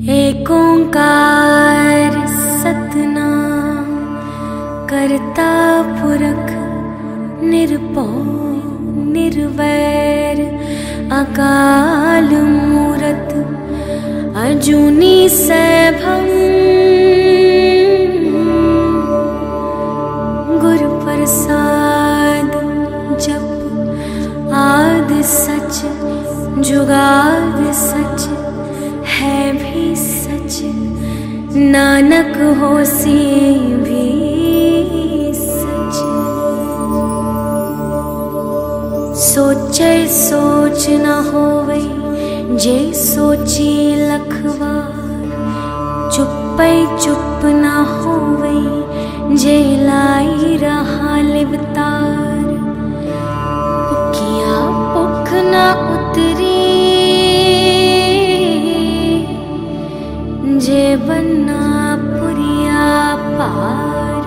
एक ओंकार सतनाम करता पुरख निरभौ निर्वैर अकाल मूरत अजूनी सैभं गुर प्रसाद जप आद सच जुगाद सच है भी सच नानक होसी भी सच। सोचे सोच न होवे जे सोची लखवार, चुप्पै चुप न होवे जे लाई रहा लिवतार। पुकिया पुख न उतरी जे बन्ना पुरिया पार।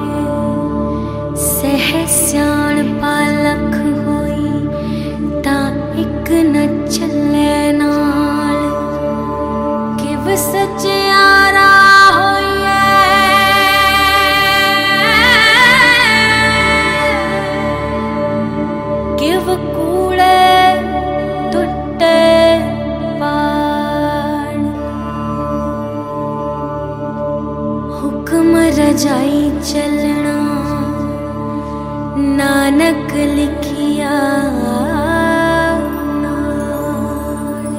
सह स्याण पालख होई ता इक न चले नाल, किव सचियारा होइए किव कूड़े टुटे पाड़। हुक्म रजाई चलना नानक लिखिया नाल।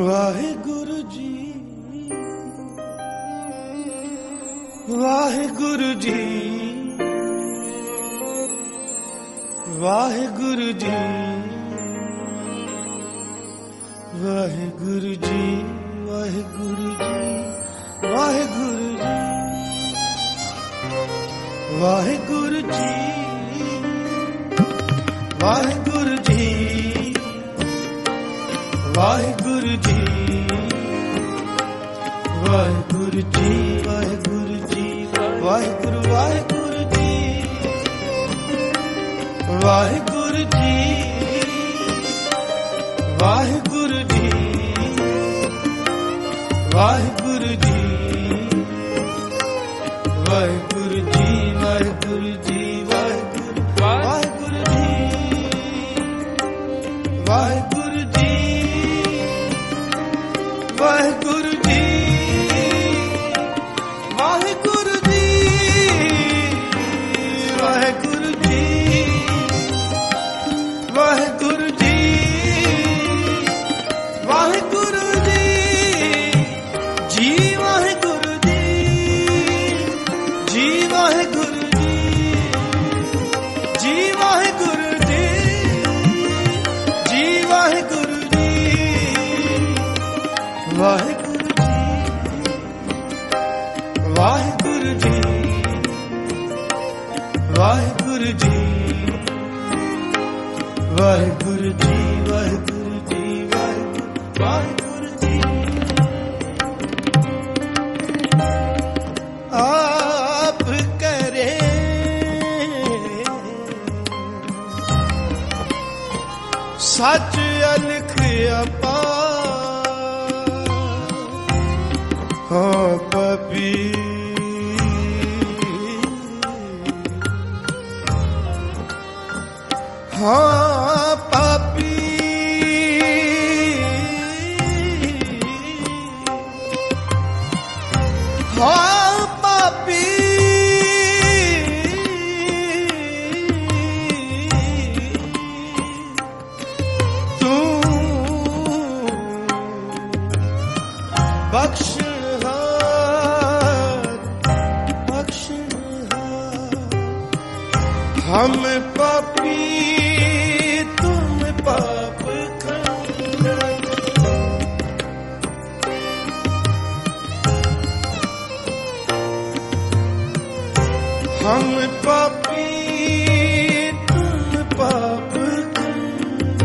वाहिगुरु जी वाहिगुरु जी वाहिगुरु जी वाहिगुरु जी वाहिगुरु जी वाहिगुरु जी वाहिगुरु जी वाहिगुरु जी वाहिगुरु जी वाहिगुरु जी वाहिगुरु वाहिगुरु जी वाहिगुरु जी वाहिगुरु जी वाहिगुरु जी वाहिगुरु जी वाहिगुरु जी वाहिगुरु वाहिगुरु जी वाहिगुरु जी वाहिगुरु जी वाहिगुरु जी वाहिगुरु जी वाहिगुरु जी वाहिगुरु जी जी वाहिगुरु जी जी वाहिगुरु जी जी वाहिगुरु जी जी वाहिगुरु जी वाहिगुरु जी वाहिगुरु जी वाहिगुरु जी वाहिगुरु जी वाहिगुरु जी वाहिगुरु जी। आप करे सच अलख अपार, हाँ पपी हाँ पापी हाँ पापी तू बख्शनहार हम पापी तुम पाप खंडन। हम पापी तुम पाप खंडन।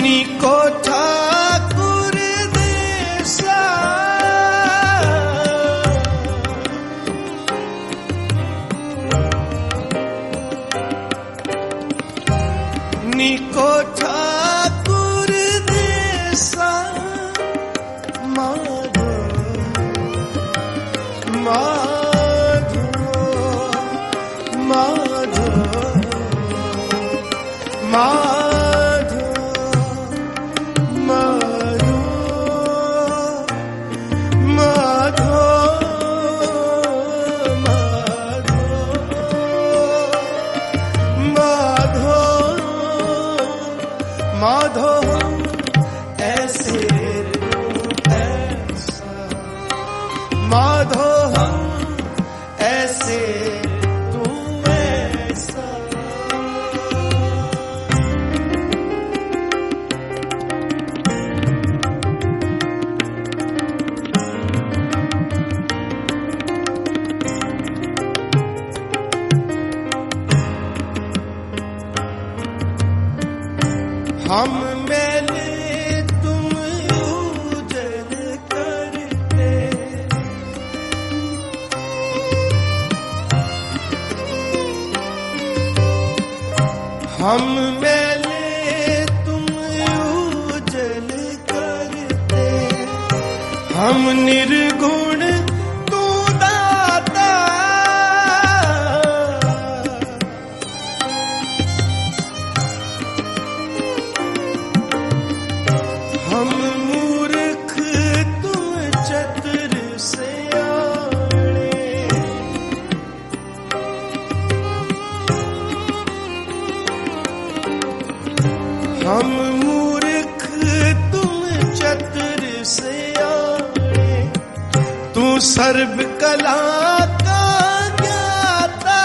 नीको ठाकुर देसा माधो माधो माधो माधो माधो माधो माधो ऐसे ऐसा माधो ऐसे तू ऐसा हम मैले तुम उजल करते हम मैले तुम उजल करते हम निर्गुण तू दाता हम मूर्ख तुम चतुर सियाणे हम मूर्ख तुम चतुर सियाणे तू सर्व कला का ज्ञाता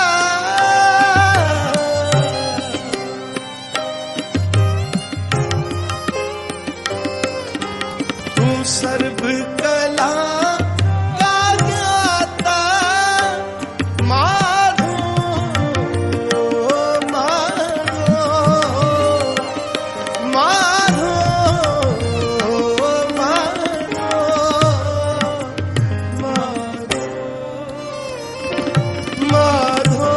तू सर्व कला का ज्ञाता माधो माधो माधो माधो माधो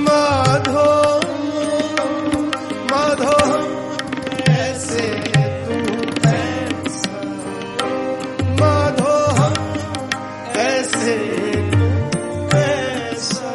माधो माधो ऐसे तू ऐसा माधो ऐसे तू ऐसा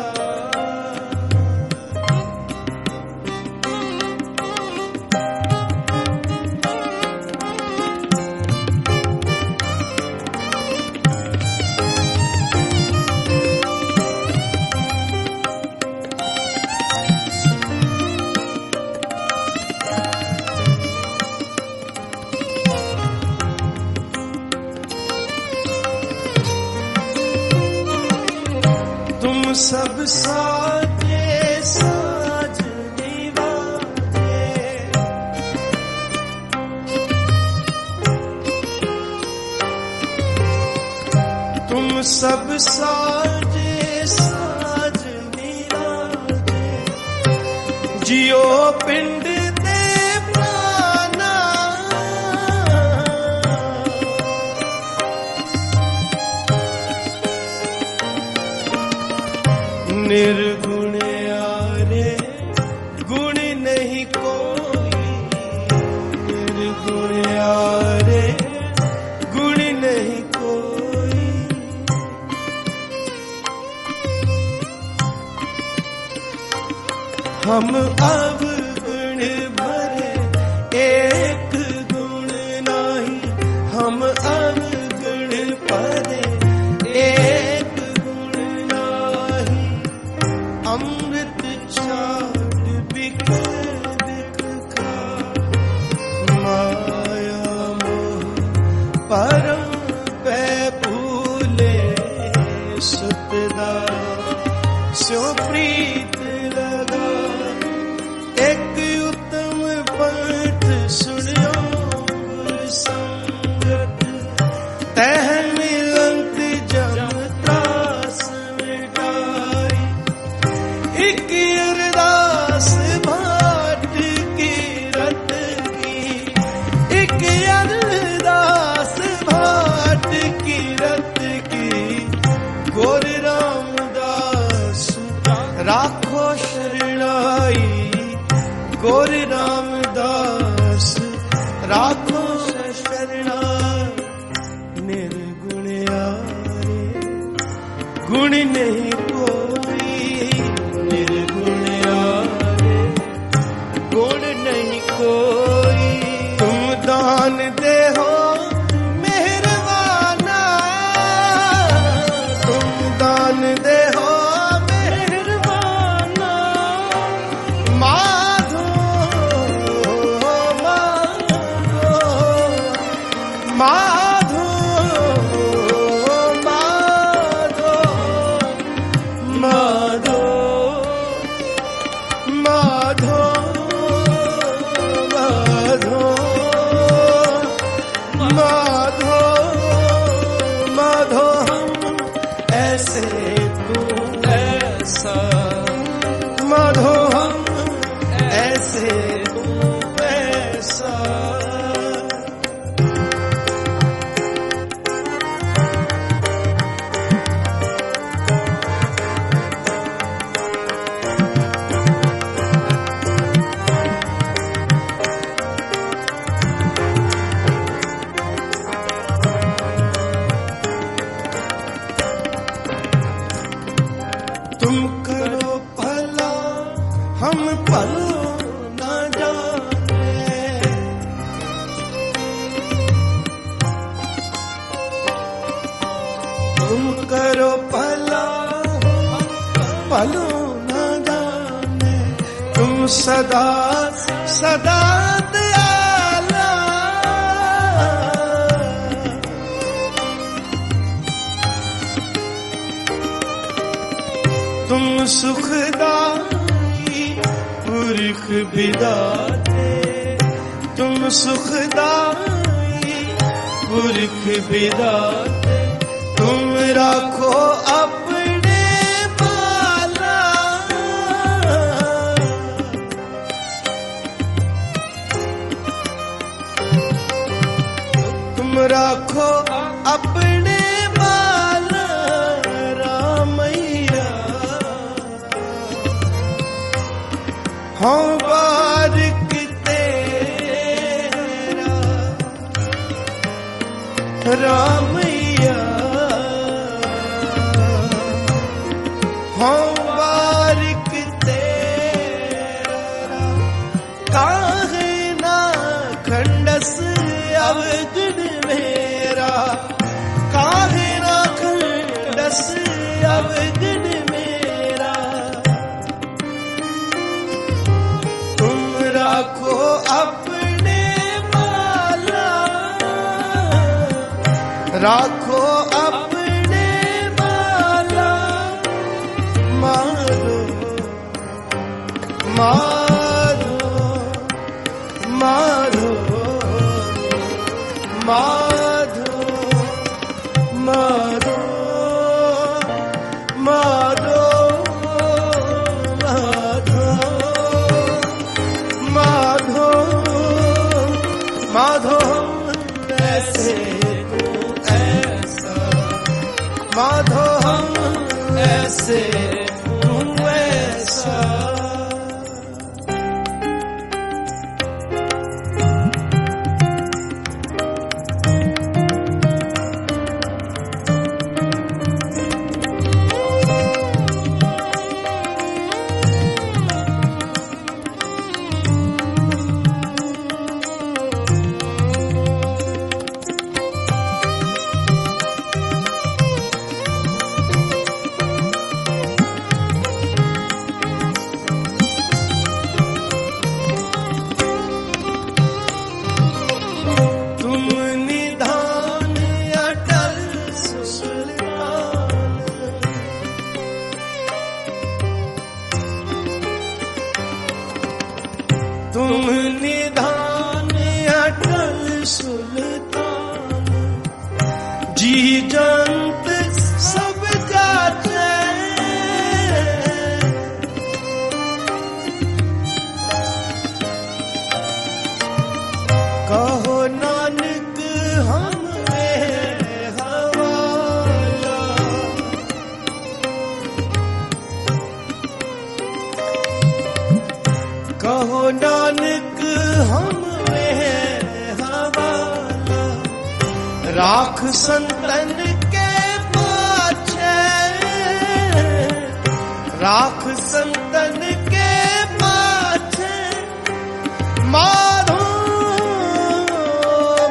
तुम सब साजे साज निवाजे तुम सब साजे साज निवाजे जियो पिंड दे प्राणा निर्गुण यारे गुण नहीं कोई निर्गुण यारे गुण नहीं कोई हम अवगुण भरे एक गुण नहीं हम अवगुण भरे एक गुण नहीं अमृत छाट बिख बिख खा माया मोह परम पै भूले सुतदा स्यो प्रीत लगा एक उत्तम पाठ सुनियो संगत तह मिलंत जम त्रास मिटाई एक अरदास भाट की रत की एक अरदास भाट की रत की गोर रामदास राखो शरणाई गोर रामदास राखो शरण सदा सदा दयाला, तुम सुखदाई पुरख बिदाते, तुम सुखदाई पुरख बिदाते, तुम राखो अपने बाला, तुम राखो अपने बाला रामैया। हाँ बारिक तेरा रामैया, हाँ बारिक तेरा, काहे ना खंडस अवगुण मेरा, काहे ना खंडस अवगुण मेरा, तुम राखो अपने बाला, राखो अपने बाला, मारो मारो मारो माधो माधो माधो माधो माधो ऐसे तू ऐसा, माधो हम ऐसे तू ऐसा। तुम निधान अटल सुल्तान, जी जंत सब जाते, कहो नानक हमें हवाला, कहो नानक हमें हवाला, राख संतन के पाछे, राख संतन के पाछे, मारो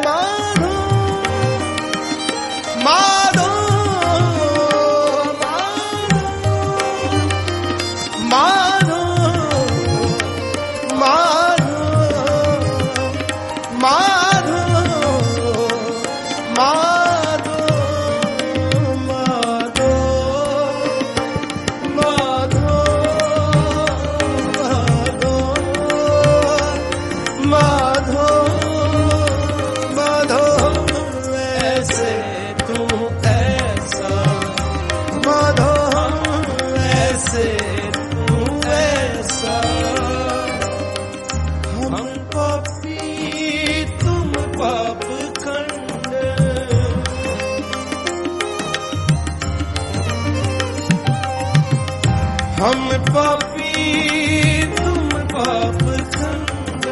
मारो मारो मारो मारो माधो माधो माधो माधो माधो माधो ऐसे तू ऐसा, माधो ऐसे तू ऐसा। हम पापी तुम पाप खंड, हम पापी तुम पाप खंड,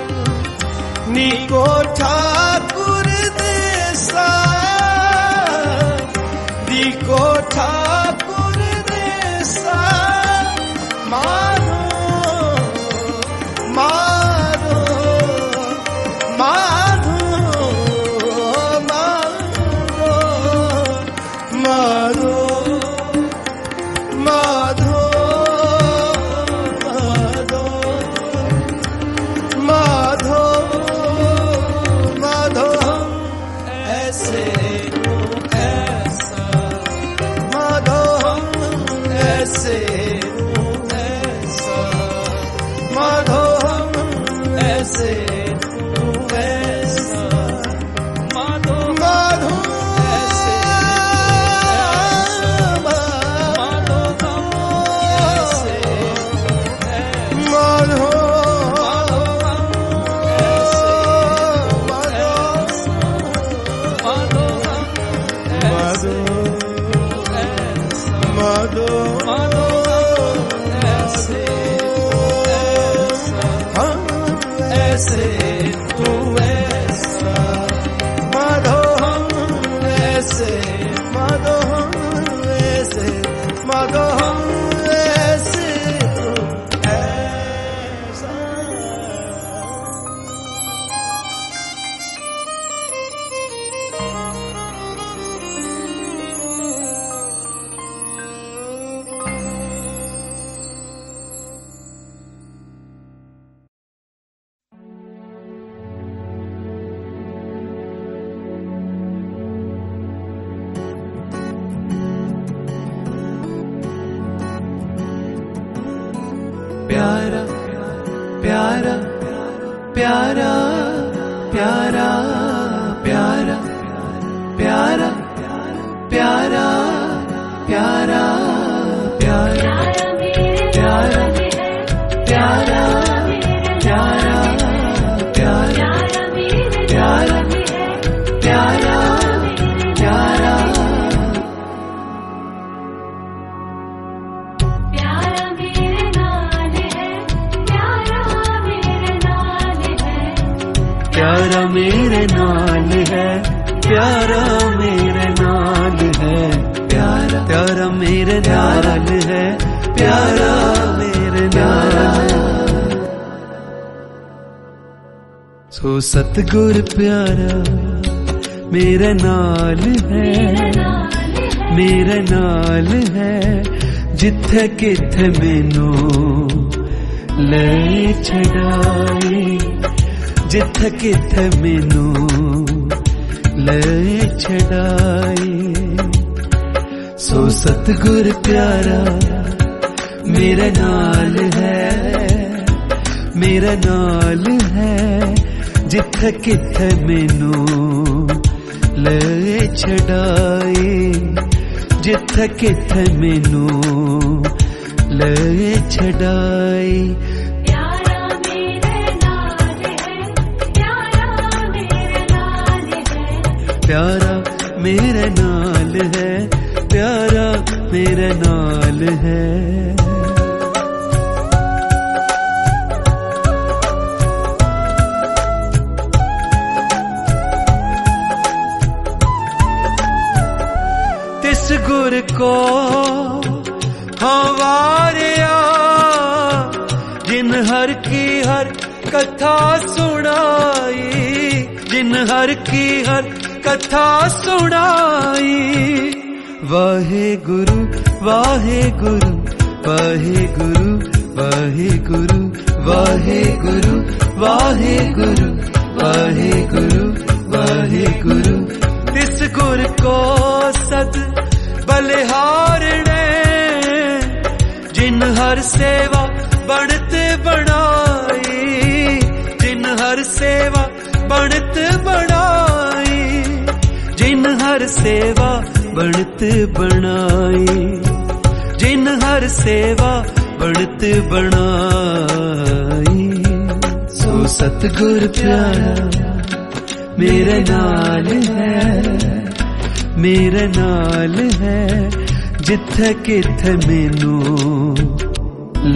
नीको ठाकुर देसा, दीको ठाकुर देसा, मारो मारो माधो माधो माधो माधो प्यारा प्यारा प्यारा प्यारा प्यारा प्यारा प्यारा प्यारा प्यारा प्यारा प्यारा प्यारा प्यारा प्यारा प्यारा प्यारा प्यारा मेरे नाल है, प्यारा मेरे नाल है, प्यारा प्यारा मेरे नाल है, प्यारा मेरे नाल। सो सतगुर प्यारा मेरे नाल है, मेरे नाल है, जिथे किथे मैनू ले छड़ाई, जिथे किथे मैनू ले छड़ाई। सो सतगुर प्यारा मेरे नाल है, मेरे नाल है, जिथे किथे मैनू ले छड़ाई, जिथे किथे मैनू ले छड़ाई। प्यारा मेरे नाल है, प्यारा मेरे नाल है। तिस गुर को हवारिया, जिन हर की हर कथा सुनाई, जिन हर की हर कथा सुनाई। वाहे गुरु वाहे गुरु वाहे गुरु वाहे गुरु वाहे गुरु वाहे गुरु वाहे गुरु वाहे गुरु। तिस गुर को सद बलिहारणे, जिन हर सेवा बनत बनाई, जिन हर सेवा बनत बनाई, जिन हर सेवा बनत बनाई, जिन हर सेवा बनत बनाई। सो सतगुर प्यारा मेरे नाल है, मेरे नाल है, जिथे किथे मैनू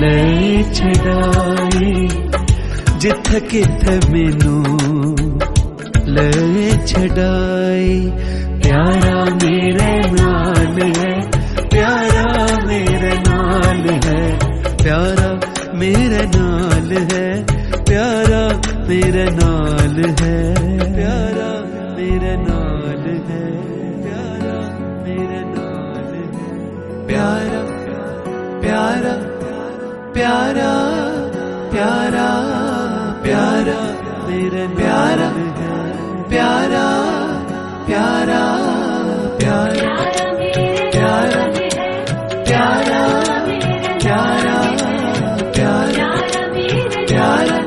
ले छड़ाई, जिथे किथे मैनू ले छड़ाई। प्यारा मेरे नाल है, प्यारा मेरे नाल है, प्यारा मेरे नाल है, प्यारा मेरे नाल है, प्यारा मेरे नाल है, प्यारा मेरे नाल है। प्यारा प्यारा प्यारा प्यारा प्यारा मेरे प्यारा प्यारा प्यारा प्यारा प्यारा प्यारा प्यारा प्यारा प्यारा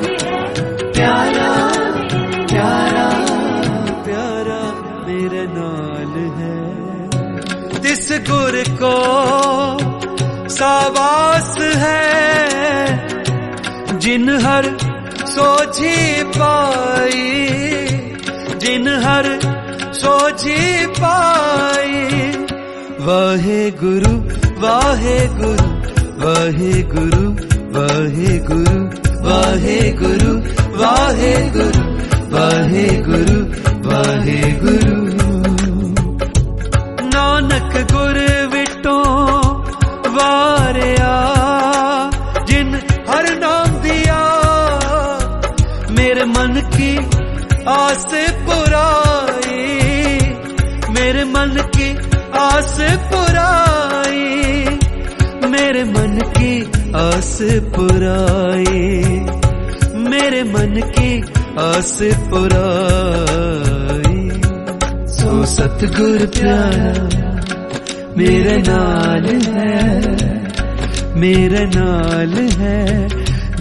प्यारा प्यारा प्यारा मेरे नाल है। तिस गुर को सावास है, जिन हर सोझी पाई, जिन हर सोझी पाई। वाहे गुरु वाहे गुरु वाहे गुरु वाहे गुरु वाहे गुरु वाहे गुरु वाहे गुरु वाहे गुरु। नानक गुर विटो वारिया, जिन हर नाम दिया, मेरे मन की आस पुराई, मेरे मन की आस पुराई, मेरे मन की आस पुराई, मेरे मन की आस पुराई। सो सतगुर प्यारा मेरे नाल है, मेरे नाल है,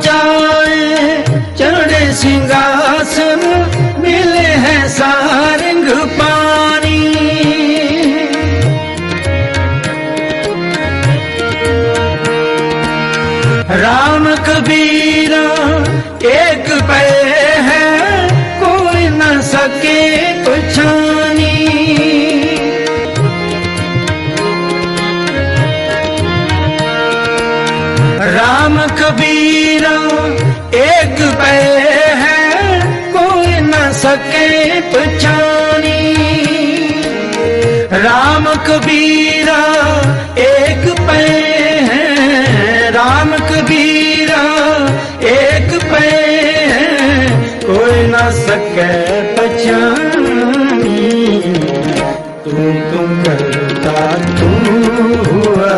चाहे चढ़े सिंहासन, मिले हैं सारंग पानी। राम कबीरा एक पे है, कोई न सके पहचानी। राम कबीरा एक पे है, कोई न सके पहचानी। राम कबीरा एक पे है, राम कबीरा एक पे है, कोई न सके पहचानी। तुम करता तू हुआ,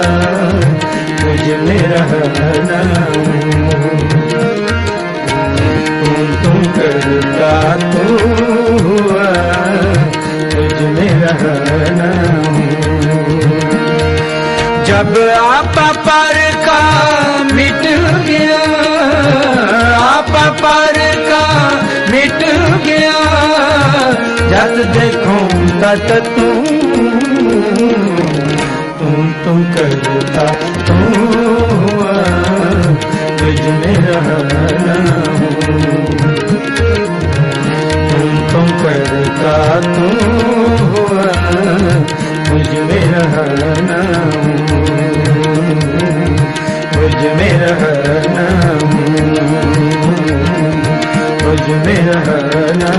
तुझ में रहना तुम करता तू हुआ, तुझ में रहना। जब आपा पर का मिट गया, आपा पर का मिट गया, जब देखूं तत तुम करता तू हुआ, तुझ में रहना तुम करता तू हुआ, मुझ में रहना मुझ में रहना मुझ में रहना।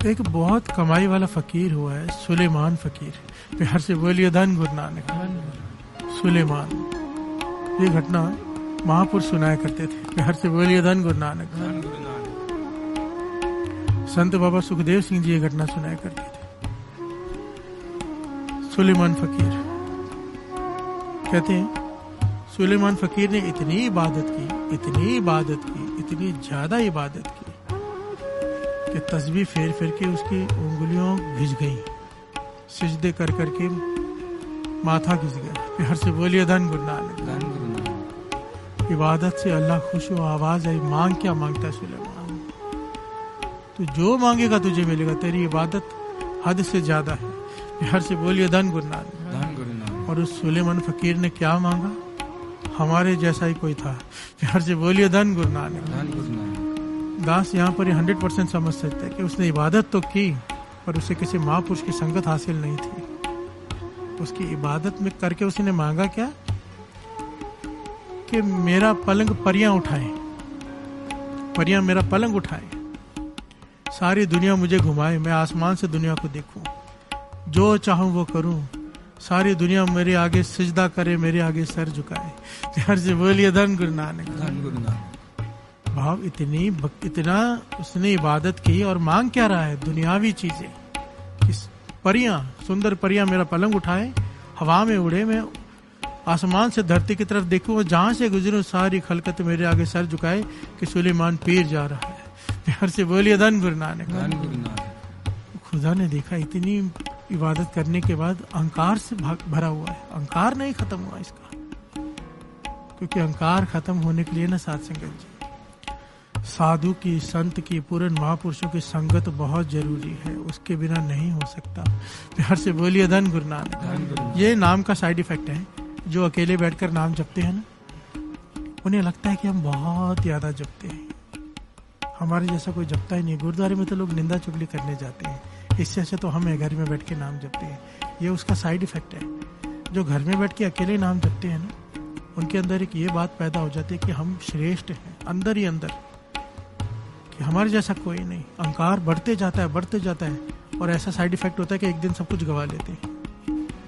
एक बहुत कमाई वाला फकीर हुआ है, सुलेमान फकीर। बिहार से बोलिए धन गुरु नानक। सुलेमान, ये घटना महापुरुष सुनाया करते थे। बिहार से बोलिए धन गुरु नानक। संत बाबा सुखदेव सिंह जी ये घटना सुनाया करते थे। सुलेमान फकीर कहते हैं, सुलेमान फकीर ने इतनी इबादत की, इतनी इबादत की, इतनी ज्यादा इबादत की कि तस्बीह फेर फेर के उसकी उंगलियों घिस गई, सिजदे कर करके माथा घिस गया। फिर से बोलिए धन गुरु नानक। इबादत से अल्लाह खुश हो, आवाज आई, मांग क्या मांगता है सुलेमान? तू जो मांगेगा तुझे मिलेगा, तेरी इबादत हद से ज्यादा है। फिर से बोलिए धन गुरु नानक। और उस सुलेमान फकीर ने क्या मांगा? हमारे जैसा ही कोई था। फिर से बोलिए धन गुरु नानक। दास यहाँ पर 100% समझ सकते हैं कि उसने इबादत तो की, पर उसे किसी महापुरुष की संगत हासिल नहीं थी। उसकी इबादत में करके उसने मांगा क्या? कि मेरा पलंग परियां उठाए, परियां मेरा पलंग उठाए, सारी दुनिया मुझे घुमाए, मैं आसमान से दुनिया को देखूं, जो चाहूं वो करूं, सारी दुनिया मेरे आगे सिजदा करे, मेरे आगे सर झुकाए। प्यार से बोलिए धन गुरु नानक। धन गुरु नानक। भाव इतना उसने इबादत की, और मांग क्या रहा है? दुनियावी चीजें। परियां, सुंदर परियां मेरा पलंग उठाए, हवा में उड़े, मैं आसमान से धरती की तरफ देखूं, जहां से गुजरूं सारी खलकत मेरे आगे सर झुकाए कि सुलेमान पीर जा रहा है। प्यार से बोलिए धन गुरु नानक। धन गुरु नानक। खुदा ने देखा इतनी इबादत करने के बाद अहंकार से भरा हुआ है, अहंकार नहीं खत्म हुआ इसका, क्योंकि अहंकार खत्म होने के लिए ना साथ संगत जी, साधु की, संत की, पूर्ण महापुरुषों की संगत बहुत जरूरी है, उसके बिना नहीं हो सकता। प्यार से बोलिए धन गुरु नानक। ये नाम का साइड इफेक्ट है। जो अकेले बैठकर नाम जपते हैं ना, उन्हें लगता है कि हम बहुत ज्यादा जपते हैं, हमारे जैसा कोई जपता ही नहीं। गुरुद्वारे में तो लोग निंदा चुगली करने जाते हैं, इससे अच्छा तो हम घर में बैठ के नाम जपते हैं। ये उसका साइड इफेक्ट है। जो घर में बैठ के अकेले नाम जपते हैं ना, उनके अंदर एक ये बात पैदा हो जाती है कि हम श्रेष्ठ हैं, अंदर ही अंदर, कि हमारे जैसा कोई नहीं। अहंकार बढ़ते जाता है, बढ़ते जाता है, और ऐसा साइड इफेक्ट होता है कि एक दिन सब कुछ गवा लेते हैं,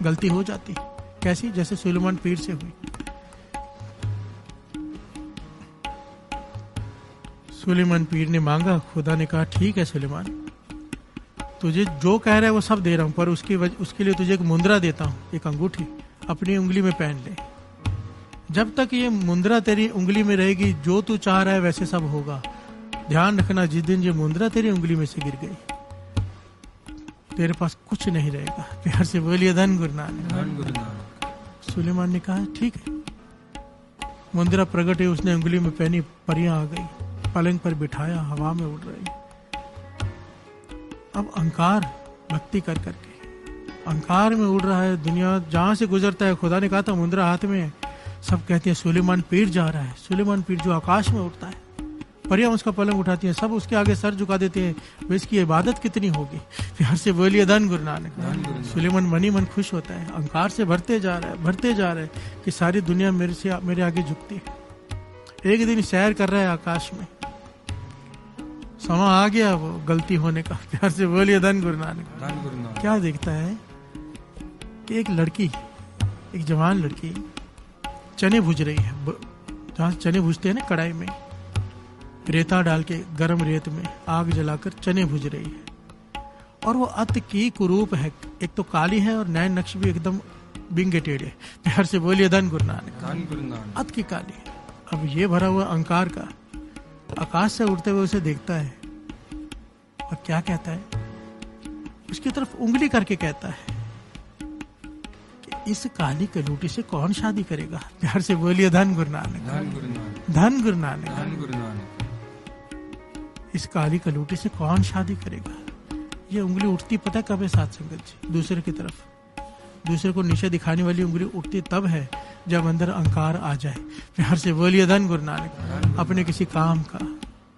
गलती हो जाती है। कैसी? जैसे सुलेमान पीर से हुई। सुलेमान पीर ने मांगा, खुदा ने कहा ठीक है सुलेमान, तुझे जो कह रहा है वो सब दे रहा हूं, पर उसके लिए तुझे एक मुंद्रा देता हूं, एक अंगूठी अपनी उंगली में पहन ले। जब तक ये मुंद्रा तेरी उंगली में रहेगी, जो तू चाह रहा है वैसे सब होगा। ध्यान रखना, जिस दिन ये मुंद्रा तेरी उंगली में से गिर गई, तेरे पास कुछ नहीं रहेगा। प्यार से बोलिए धन गुरु नानक। धन गुरु नानक। सुलेमान ने कहा ठीक है। मुंद्रा प्रकट है, उसने उंगली में पहनी, परियां आ गई, पलंग पर बिठाया, हवा में उड़ रही। अब अहंकार भक्ति कर करके अहंकार में उड़ रहा है, दुनिया जहां से गुजरता है। खुदा ने कहा था मुंद्रा हाथ में है, सब कहते हैं सुलेमान पीर जा रहा है, सुलेमान पीर जो आकाश में उड़ता है। परियां उसका पलंग उठाती हैं, सब उसके आगे सर झुका देते हैं, वे इसकी इबादत कितनी होगी। प्यार से बोलिए धन गुरु नानक। सुलेमान मनी मन खुश होता है, अहंकार से भरते जा रहा है, भरते जा रहा है कि सारी दुनिया मेरे आगे झुकती है। एक दिन सैर कर रहा है आकाश में, समा आ गया वो गलती होने का। प्यार से बोलिए धन गुरु नानक। धन गुरु नानक। क्या देखता है कि एक लड़की, एक जवान लड़की चने भूज रही है, जहां चने भूजते हैं ना कढ़ाई में, रेता डाल के गर्म रेत में आग जलाकर चने भूज रही है। और वो अत की कुरूप है, एक तो काली है और नैन नक्श भी एकदम बिंगे टेढ़े। प्यार से बोलिए धन गुरु नानक। धन गुरु नानक। अत की काली। अब ये भरा हुआ अहंकार का आकाश से उड़ते हुए उसे देखता है और क्या कहता है, उसकी तरफ उंगली करके कहता है कि इस काली कलूटी से कौन शादी करेगा। प्यार से बोलिए धन गुरु नानक। धन गुरु नानक। धन गुरु नानक। धन गुरु नानक। इस काली कलूटी से कौन शादी करेगा। ये उंगली उठती पता कब है साथ संगत जी, दूसरे की तरफ, दूसरे को नीचे दिखाने वाली उंगली उठती तब है जब अंदर अहंकार आ जाए। प्यार से बोलिए धन गुरु नानक। अपने किसी काम का,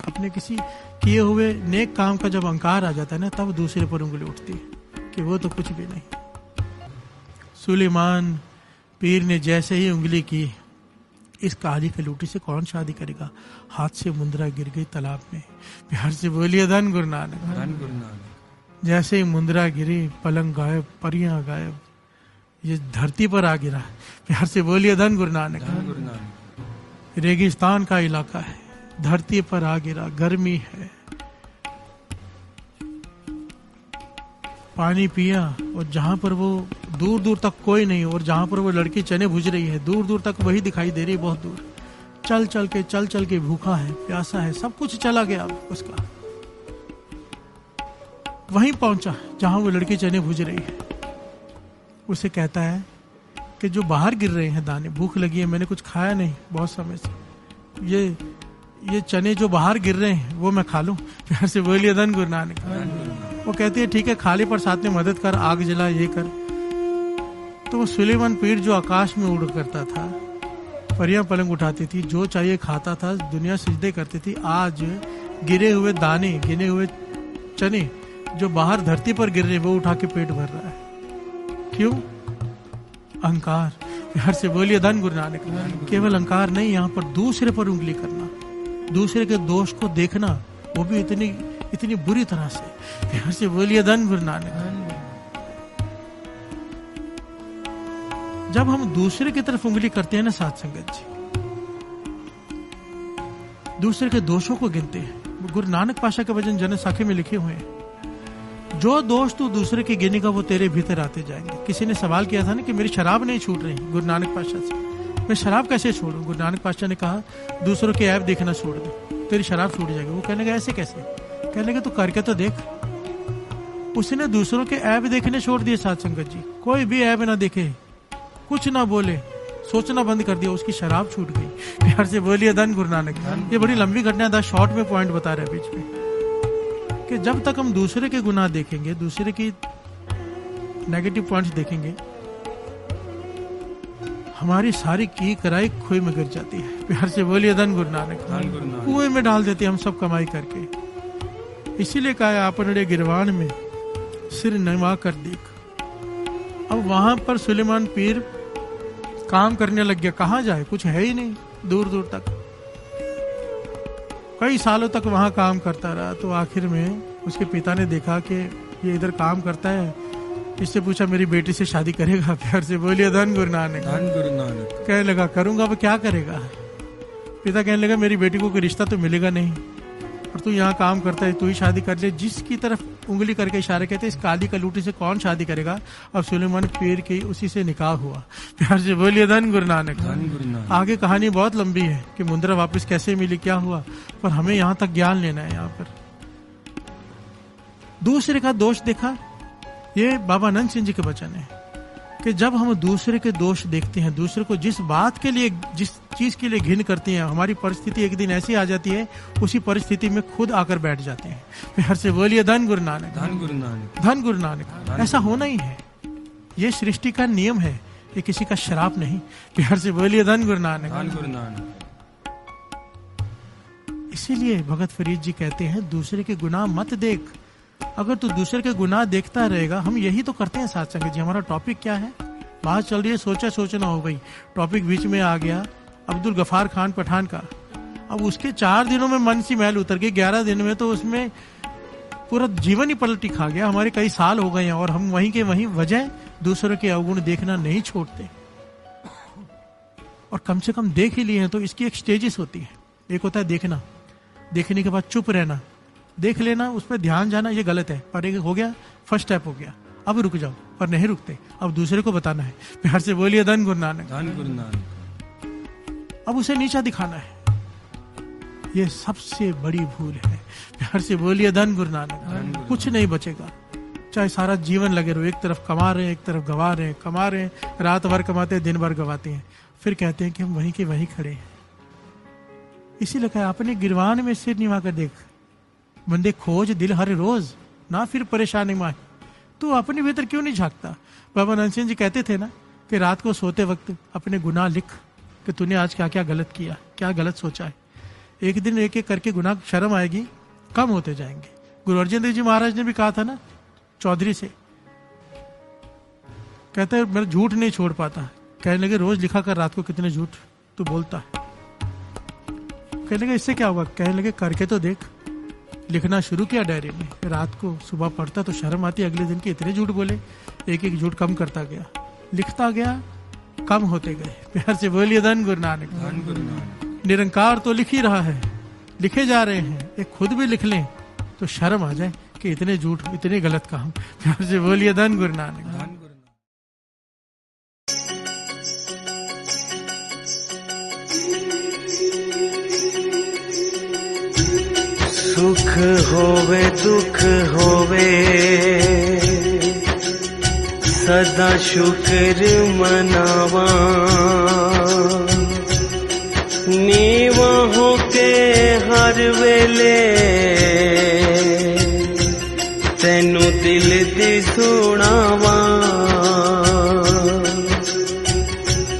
अपने किसी किए हुए नेक काम का जब अहंकार आ जाता है ना, तब दूसरे पर उंगली उठती है कि वो तो कुछ भी नहीं। सुलेमान पीर ने जैसे ही उंगली की, इस काली कलूटी से कौन शादी करेगा, हाथ से मुंद्रा गिर गई तालाब में। प्यार से बोलिए धन गुरु नानक। धन गुरु नानक। जैसे ही मुंद्रा गिरी, पलंग गायब, परियां गायब, ये धरती पर आ गिरा। प्यार से बोलिए धन गुरु नानक। धन गुरु नानक। रेगिस्तान का इलाका है, धरती पर आ गिरा, गर्मी है, पानी पिया, और जहां पर वो दूर दूर तक कोई नहीं, और जहां पर वो लड़की चने भूज रही है, दूर दूर तक वही दिखाई दे रही है, बहुत दूर। चल चल के भूखा है, प्यासा है, सब कुछ चला गया उसका। वहीं पहुंचा जहां वो लड़की चने भूज रही है। उसे कहता है कि जो बाहर गिर रहे हैं दाने, भूख लगी है, मैंने कुछ खाया नहीं बहुत समय से, ये चने जो बाहर गिर रहे हैं वो मैं खा लूं। प्यार से बोलिए धन गुरु नानक। वो कहती है ठीक है खा ले, पर साथ में मदद कर, आग जला, ये कर। तो वो सुलेमान पीर जो आकाश में उड़ करता था, परियां पलंग उठाती थी, जो चाहिए खाता था, दुनिया सिजदे करती थी, आज गिरे हुए दाने, गिरे हुए चने जो बाहर धरती पर गिर रहे, वो उठा के पेट भर रहा है। क्यों? अहंकार। प्यार से बोलिए धन गुरु नानक। केवल अहंकार नहीं, यहाँ पर दूसरे पर उंगली करना, दूसरे के दोष को देखना, वो भी इतनी बुरी तरह से। प्यार से बोलिए धन गुरु नानक। जब हम दूसरे की तरफ उंगली करते हैं ना साथ संगत जी, दूसरे के दोषों को गिनते हैं। गुरु नानक पाशा के वचन जन साखी में लिखे हुए हैं, जो दोष तू दूसरे के गिनेगा वो तेरे भीतर आते जाएंगे। किसी ने सवाल किया था ना कि मेरी शराब नहीं छूट रही गुरु नानक पाशा से, मैं शराब कैसे छोड़ूं। गुरु नानक पाशा ने कहा दूसरों के ऐप देखना छोड़ दे, तेरी शराब छूट जाएगी। वो कहने लगा ऐसे कैसे? कहने लगा तू करके तो देख। उसने दूसरों के ऐप देखने छोड़ दिए साथ संगत जी, कोई भी ऐप ना देखे, कुछ ना बोले, सोचना बंद कर दिया, उसकी शराब छूट गई। प्यार से बोलिए धन गुरु नानक। ये बड़ी लंबी घटना था, शॉर्ट में पॉइंट बता रहे बीच में, कि जब तक हम दूसरे के गुनाह देखेंगे, दूसरे की नेगेटिव पॉइंट्स देखेंगे, हमारी सारी की कराई खुई में गिर जाती है। प्यार से बोलिए धन गुरु नानक। कुएं में डाल देते हम सब कमाई करके। इसीलिए कहा आपने गिरवान में सिर नमा कर देख। अब वहां पर सुलेमान पीर काम करने लग गया, कहाँ जाए, कुछ है ही नहीं दूर दूर तक। कई सालों तक वहां काम करता रहा, तो आखिर में उसके पिता ने देखा कि ये इधर काम करता है, इससे पूछा मेरी बेटी से शादी करेगा। प्यार से बोलिए धन गुरु नानक। धन गुरु नानक। कहने लगा करूंगा, अब क्या करेगा। पिता कहने लगा मेरी बेटी को कोई रिश्ता तो मिलेगा नहीं, और तू यहाँ काम करता है, तू ही शादी कर ले। जिसकी तरफ उंगली करके इशारे कहते इस काली कलूटी से कौन शादी करेगा। अब सुलेमान पीर की उसी से निकाह हुआ। प्यार से बोलिए धन गुरु नानक। धन गुरु नानक। आगे कहानी बहुत लंबी है कि मुंद्रा वापस कैसे मिली, क्या हुआ, पर हमें यहाँ तक ज्ञान लेना है। यहाँ पर दूसरे का दोष देखा, ये बाबा आनंद सिंह जी के वचन है कि जब हम दूसरे के दोष देखते हैं, दूसरे को जिस बात के लिए, जिस चीज के लिए घिन करते हैं, हमारी परिस्थिति एक दिन ऐसी आ जाती है, उसी परिस्थिति में खुद आकर बैठ जाते हैं। प्यार से बोलिए धन गुरु नानक, धन गुरु नानक, धन गुरु नानक। ऐसा होना ही है, ये सृष्टि का नियम है, ये किसी का श्राप नहीं। प्यार से बोलिए धन गुरु नानक, धन गुरु नानक। इसीलिए भगत फरीद जी कहते हैं दूसरे के गुनाह मत देख। अगर तू दूसरे के गुनाह देखता रहेगा, हम यही तो करते हैं साथ संगत जी। हमारा टॉपिक क्या है, बात चल रही है सोचना हो गई, टॉपिक बीच में आ गया अब्दुल गफार खान पठान का। अब उसके 4 दिनों में मन सी मैल उतर गई, 11 दिन में तो उसमें पूरा जीवन ही पलटी खा गया। हमारे कई साल हो गए हैं और हम वहीं के वहीं वजह दूसरों के अवगुण देखना नहीं छोड़ते, और कम से कम देख ही लिए हैं तो इसकी एक स्टेजेस होती है। एक होता है देखना, देखने के बाद चुप रहना, देख लेना, उस पर ध्यान जाना, ये गलत है, पर एक हो गया, फर्स्ट स्टेप हो गया, अब रुक जाओ, पर नहीं रुकते, अब दूसरे को बताना है। प्यार से बोलिए धन गुरु नानक, धन गुरु नानक। अब उसे नीचा दिखाना है, ये सबसे बड़ी भूल है। प्यार से बोलिए धन गुरु नानक। कुछ नहीं बचेगा, चाहे सारा जीवन लगे रहो, एक तरफ कमा रहे हैं, एक तरफ गवा रहे हैं, कमा रहे हैं, रात भर कमाते हैं, दिन भर गवाते हैं, फिर कहते हैं कि हम वहीं के वहीं खड़े हैं। इसीलिए कहा अपने गिरवान में सिर निभा कर देख, बंदे खोज दिल हर रोज, ना फिर परेशानी माही। तू अपने भीतर क्यों नहीं झांकता? बाबा आनंद सिंह जी कहते थे ना कि रात को सोते वक्त अपने गुनाह लिख कि तूने आज क्या क्या गलत किया, क्या गलत सोचा है। एक दिन एक एक करके गुनाह, शर्म आएगी, कम होते जाएंगे। गुरु अर्जन देव जी महाराज ने भी कहा था ना चौधरी से, कहते हैं मैं झूठ नहीं छोड़ पाता। कहने लगे रोज लिखा कर रात को कितने झूठ तू बोलता है। कहने लगे इससे क्या होगा? कहने लगे करके तो देख। लिखना शुरू किया डायरी में, रात को सुबह पढ़ता तो शर्म आती, अगले दिन के इतने झूठ बोले, एक एक झूठ कम करता गया, लिखता गया, कम होते गए। प्यार से बोलिए धन गुरु नानक। धन गुरु नानक। निरंकार तो लिख ही रहा है, लिखे जा रहे हैं, एक खुद भी लिख लें तो शर्म आ जाए कि इतने झूठ, इतने गलत काम। प्यार से बोलिए धन गुरु नानक। धन गुरु नानक। सुख होवे दुख होवे सदा शुक्र मनावा, नीवा होके हर वेले तेनू दिल दी सुनावा।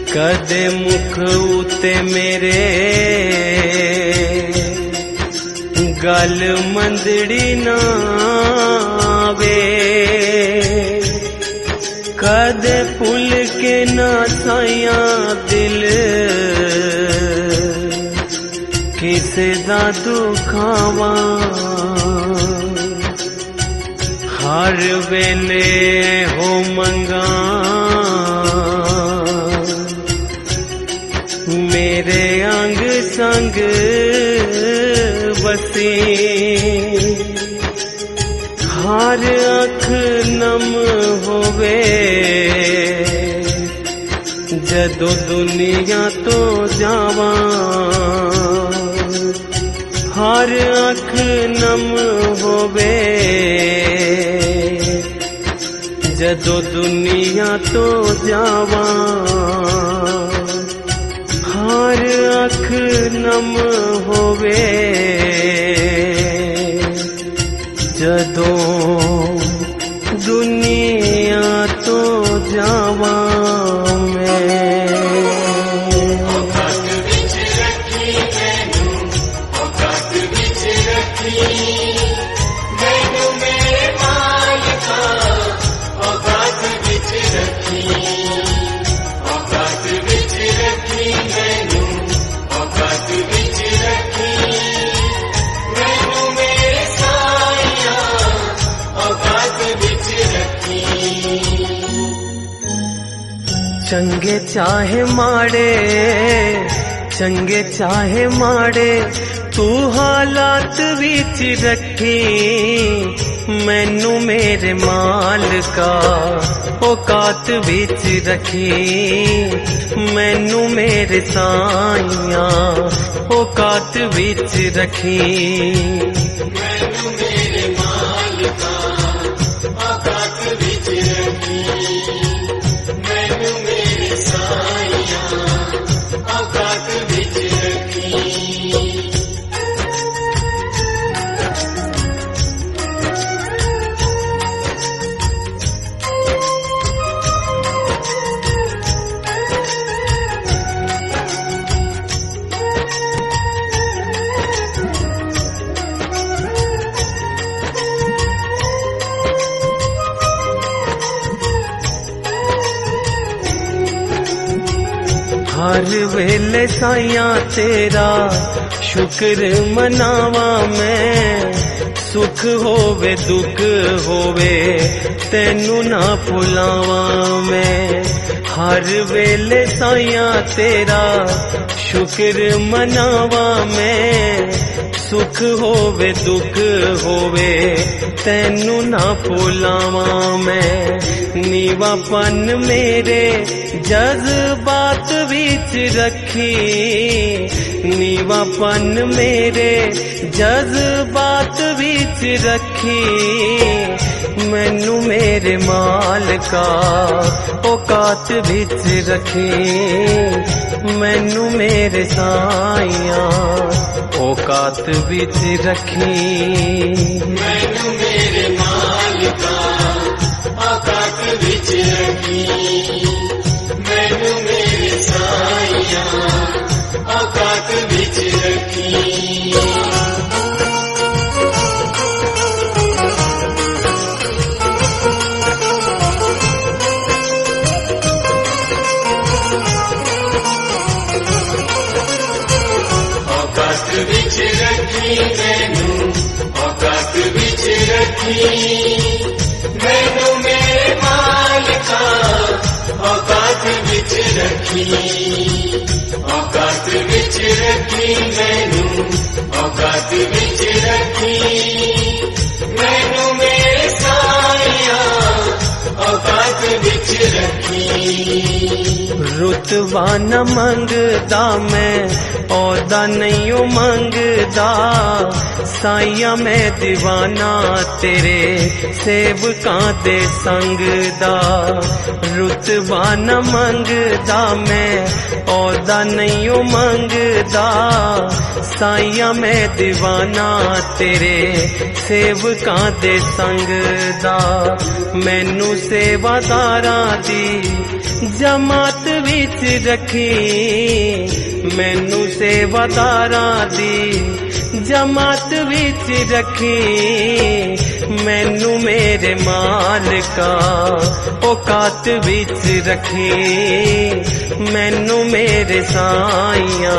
कदे मुख उते मेरे गल मंदड़ी ना आवे, कदे भुल के ना साया दिल किसे दा दुखावा। हर वेले हो मंगा मेरे अंग संग बसी, हर अख नम होवे जदों दुनिया तो जावा। हर अख नम होवे जदों दुनिया तो जावा। हर अख नम होवे जदों दुनिया तो जावा। चंगे चाहे माड़े, चंगे चाहे माड़े, तू हालात विच रखी। मैनू मेरे मालिका औकात विच रखी। मैनू मेरे साइया औकात विच रखी। मैनू मेरे मालिका औकात विच रखी, मैनू मेरे साइया औकात विच रखी। हर वेले साइया तेरा शुक्र मनावा मैं, सुख होवे दुख होवे तेनू ना भुलावा मैं। हर वेले साइया तेरा शुक्र मनावा मैं, सुख होवे दुख होवे तेनू ना भुलावा मैं। नीवापन मेरे जज्बात विच रखी, नीवापन मेरे जज्बात विच रखी, मैनू मेरे मालका औकात विच रखी, मैनू मेरे साइया औकात विच रखी, मैनू मेरे मालका औकात विच रखी, मैनू मेरे साइया औकात विच रखी। औकात विच रखी, मैनू औकात विच रखी, मैनू मेरे मालिका औकात विच रखी, औकात विच रखी, मैनू औकात विच रखी, मैनू मेरे साइया औकात विच रखी। रुतबा न मंगदा मैं औदा नहीं मंगदा, साइया मैं दीवाना तेरे सेवकां दे संग दा। रुतबा न मंगदा मैं औदा नहीं मंगदा, साइया मैं दीवाना तेरे सेवकां दे संग दा। मैनू सेवादारां दी जमात विच रखी, मैनू सेवादारां दी जमात विच रखी, मैनू मेरे मालका औकात विच रखी, मैनू मेरे साइया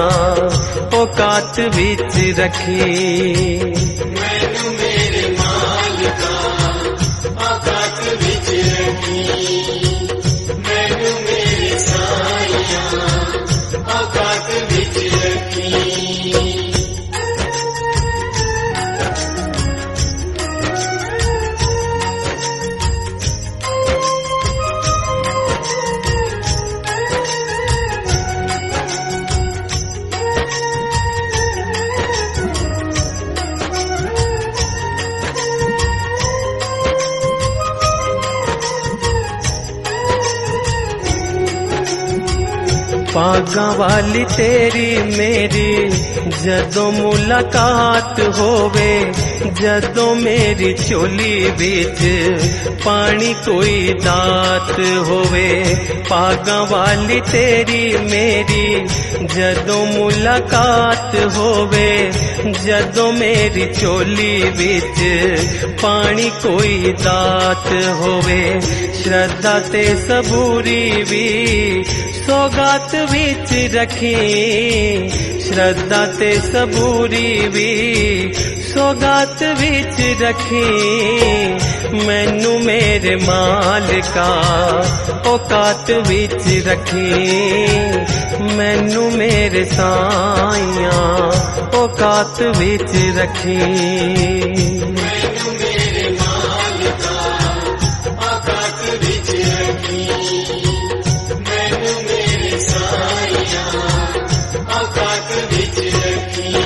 औकात विच रखी, मैनू मेरे मालका औकात विच रखी, मैनू मेरे साइया औकात विच रखी। पागा वाली तेरी मेरी जदों मुलाकात होवे, जदों मेरी चोली बिच पानी कोई दात होवे। पागा वाली तेरी मेरी जदों मुलाकात होवे, जदों मेरी चोली बिच पानी कोई दात होवे। श्रद्धा ते सबूरी भी सौगात विच रखी, श्रद्धा ते सबूरी भी सौगात विच रखी, मैनू मेरे मालका औकात विच रखी, मैनू मेरे साइया औकात विच रखी, मैनू मेरे मालका औकात विच रखी, मैनू मेरे साइया औकात विच रखी।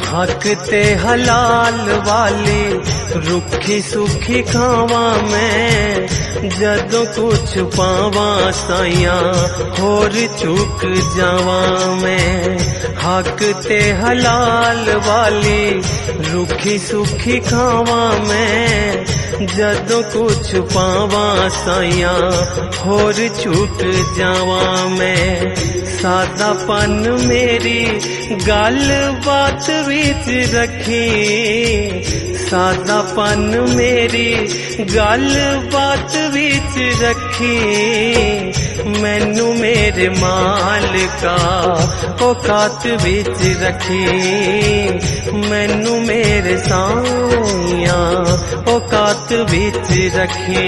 हक ते हलाल वाली रुखी सुखी खावा मैं जदों कुछ पावा साइया होर चुक जावा मैं। हक ते हलाल वाली रुखी सुखी खावा मैं जदों कुछ पावा साइया होर चुक जावा मैं। सादापन मेरी गल बात विच रखी, सादापन मेरी गल बात विच रखी। मैनू मेरे मालिका औकात विच रखी, मैनू मेरे साइया औकात विच रखी।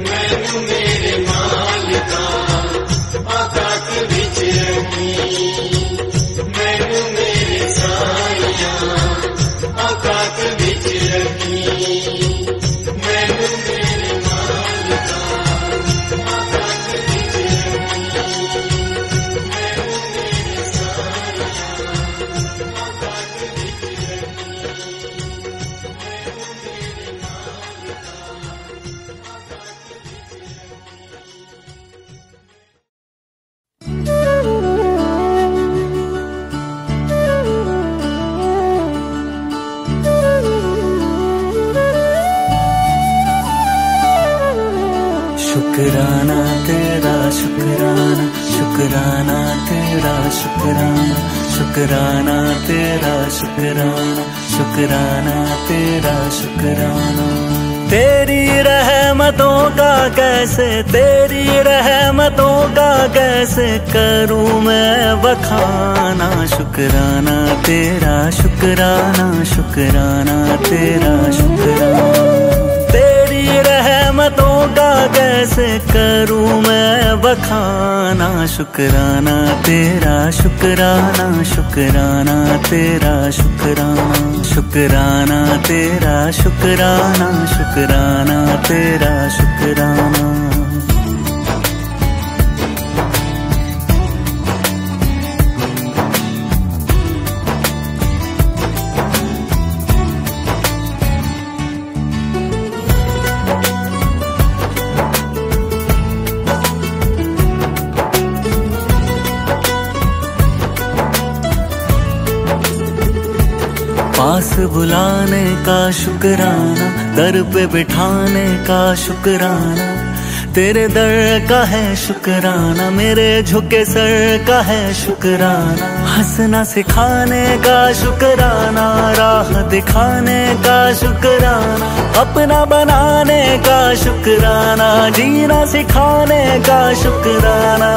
मैनू मेरे मालिका औकात विच रखी, मैनू मेरे साइया औकात विच रखी। मैनू मेरे मालिका औकात विच रखी, मैनू मेरे साइया औकात विच रखी। शुक्राना तेरा शुक्राना, शुक्राना तेरा शुक्राना, शुक्राना तेरा शुक्राना, शुक्राना तेरा शुक्राना। तेरी रहमतों का कैसे, तेरी रहमतों का कैसे करूं मैं बखाना। शुक्राना तेरा शुक्राना, शुक्राना तेरा शुक्राना। तेरी रहमतों का कैसे करूं मैं बखाना। शुक्राना तेरा शुक्राना, शुक्राना तेरा शुक्राना, शुक्राना तेरा शुक्राना, शुक्राना तेरा शुक्राना। पास बुलाने का शुक्राना, दर पे बिठाने का शुक्राना। तेरे दर का है शुक्राना, मेरे झुके सर का है शुक्राना। हंसना सिखाने का शुक्राना, राह दिखाने का शुक्राना। अपना बनाने का शुक्राना, जीना सिखाने का शुक्राना।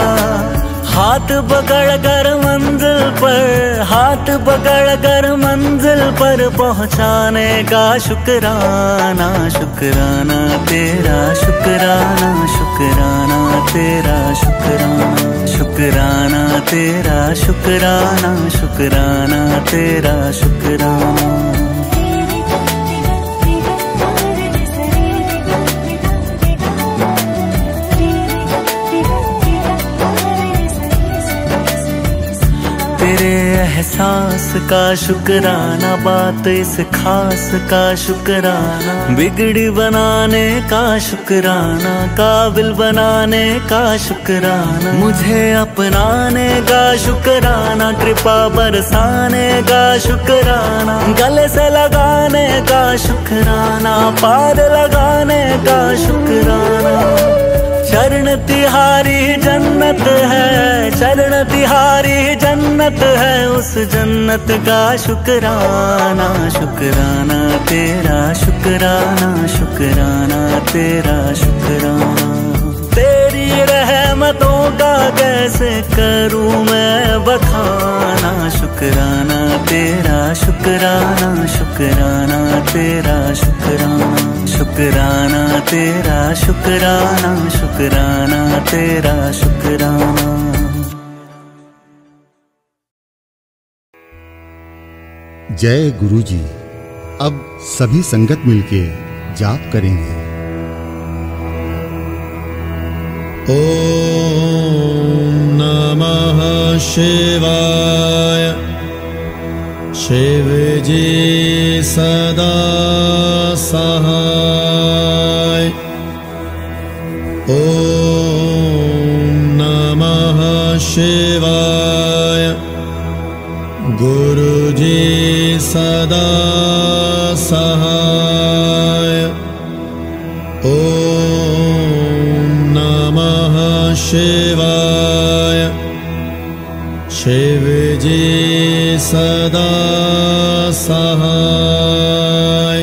हाथ पकड़ कर मंजिल पर, हाथ पकड़ कर मंजिल पर पहुंचाने का शुक्राना। शुक्राना तेरा शुक्राना, शुक्राना तेरा शुक्राना, शुक्राना तेरा शुक्राना, शुक्राना तेरा शुक्राना। तेरे एहसास का शुक्राना, बात इस खास का शुक्राना। बिगड़ी बनाने का शुक्राना, काबिल बनाने का शुक्राना। मुझे अपनाने का शुक्राना, कृपा बरसाने का शुक्राना। गले से लगाने का शुक्राना, पार लगाने का शुक्राना। चरण तिहारी जन्नत है, चरण तिहारी जन्नत है, उस जन्नत का शुक्राना। शुक्राना तेरा शुक्राना, शुक्राना तेरा शुक्राना। तेरी रहमतों का कैसे करूं मैं बखाना, शुक्राना तेरा शुक्राना, शुक्राना तेरा शुक्राना, शुक्राना तेरा शुक्राना, शुक्राना तेरा शुक्राना। जय गुरु जी। अब सभी संगत मिलके जाप करेंगे। ओम नमः शिवाय। शिव जी सदा सहाय। ओम नमः शिवाय। गुरु जी सदा सहाय। ओम नमः शिवाय। शिव जी सदा सहाय।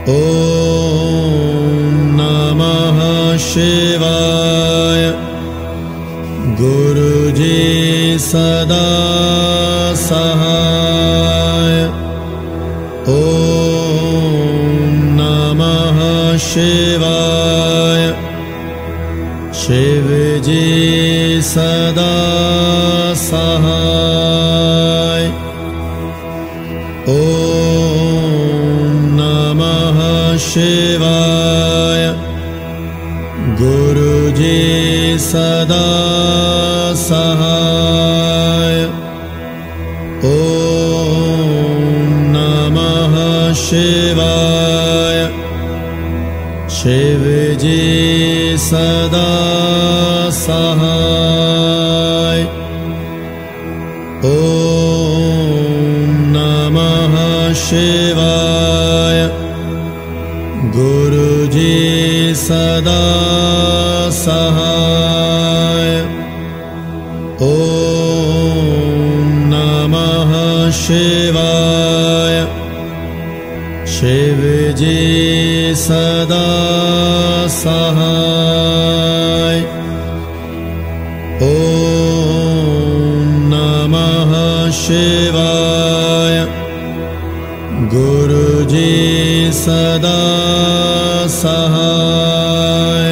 ओम नमः शिवाय। गुरु जी सदा सहाय। ओम नमः शिवाय। शिव जी सदा सहाय। ओम नमः शिवाय। गुरु जी सदा सहाय। ओम नमः शिवाय। शिव जी सदा सहाय। ओम नमः शिवाय। गुरु जी सदा सहाय। ओम नमः शिवाय। शिव जी सदा सहाय। ओम नमः शिवाय। गुरु जी सदा सहाय।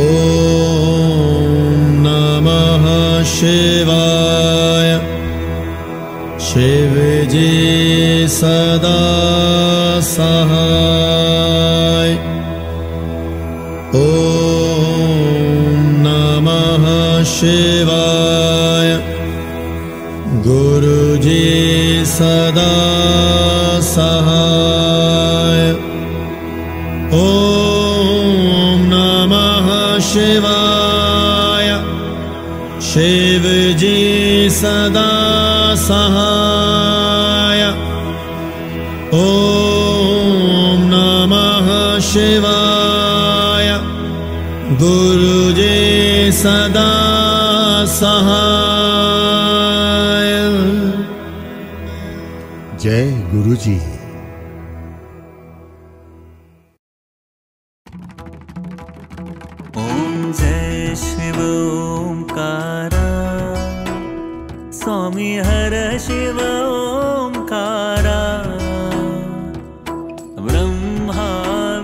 ओम नमः शिवाय। शिव जी सदा सहाय। ओम नमः शिवाय। गुरु जी सदा सहाय। ओम नमः शिवाय। शिव जी सदा सहाय। ओम नमः शिवाय। गुरु जी सदा सहाय। जय गुरु जी। ओम जय शिव ओंकारा। स्वामी हर शिव ओंकारा। ब्रह्मा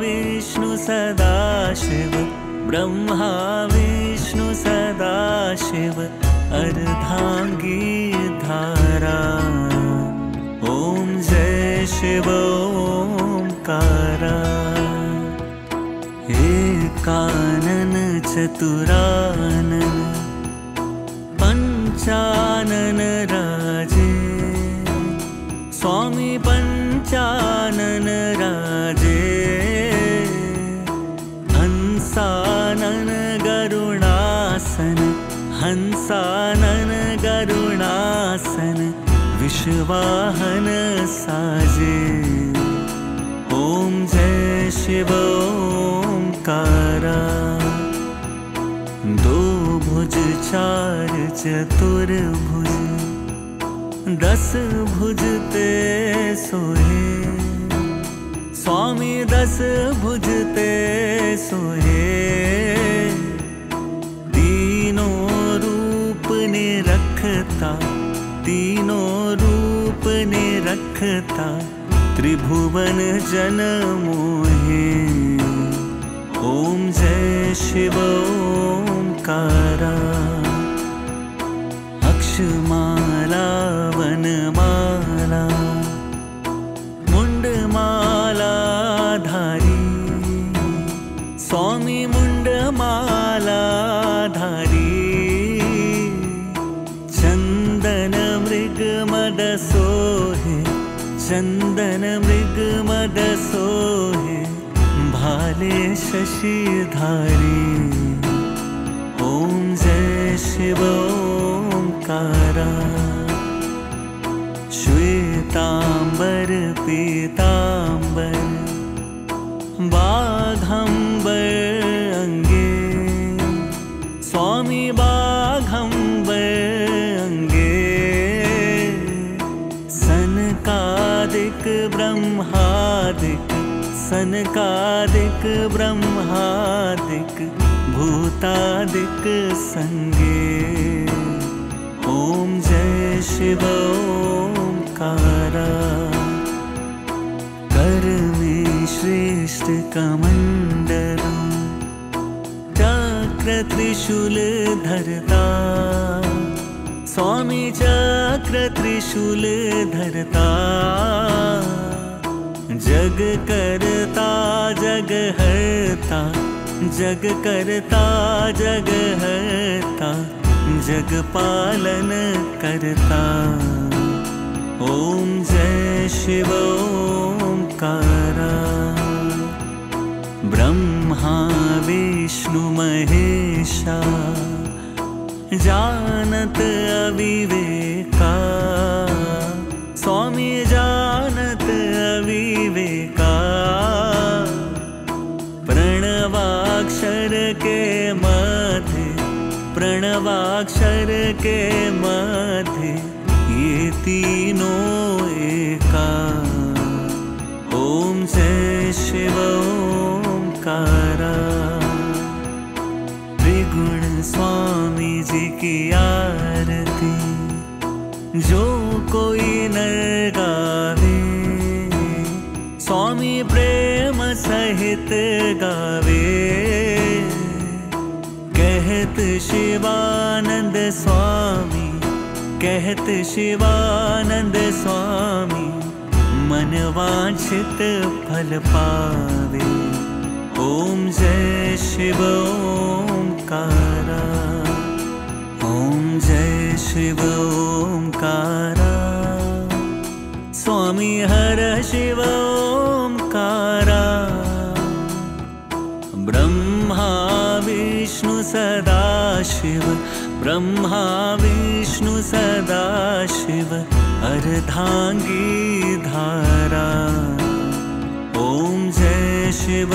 विष्णु सदा शिव। ब्रह्मा विष्णु सदा शिव। अर्धांगी धारा। ओम जय शिव ओंकारा। एकानन चतुरानन पंचानन राजे। स्वामी पंचानन राजे। हंसानन गरुणासन। हंसानन गरुणासन। विश्वाहन साजे। ओम जय शिव ओंकारा। दो भुज चार चतुर्भुज। 10 भुज ते सोहे। स्वामी 10 भुज ते सोहे। अपने रखता त्रिभुवन जन मोहे। ओम जय शिव ओंकारा। अक्षमाला वनमाला मुंडमाला धारी, स्वामी मुंडमाला धारी। चंदन मृग मद सोहे, चंदन मृग मद सोहे, भाले शशिधारी। ओम जय शिव ओंकारा। श्वेतांबर पीतांबर बाघंबर अंगे, स्वामी बाघंबर अंगे। सनकादिक ब्रह्मादिक, सनकादिक ब्रह्मादिक भूतादिक संगे। ओम जय शिव ओंकारा। कर में श्रेष्ठ कमंडल, चक्र त्रिशूल धरता, स्वामी चक्र त्रिशूल धरता। जग करता जग हरता, जग करता जग हरता, जग पालन करता। ओम जय शिव ओंकारा। ब्रह्मा विष्णु महेशा, जानत अविवेका, स्वामी जानत अविवेका। प्रणवाक्षर के मध्य, प्रणवाक्षर के मध्य, ये तीनों एका। ओम जय शिव ओंकारा। त्रिगुण स्वामी जी की आरती, जो कोई नर गावे, स्वामी प्रेम सहित गावे। कहत शिवानंद स्वामी, कहत शिवानंद स्वामी, मन वांछित फल पावे। ओम जय शिव ओंकारा। ओम जय शिव ओंकारा। स्वामी हर शिव ओंकारा। ब्रह्मा विष्णु सदाशिव, ब्रह्मा विष्णु सदाशिव, अर्धांगी धारा। ओम जय शिव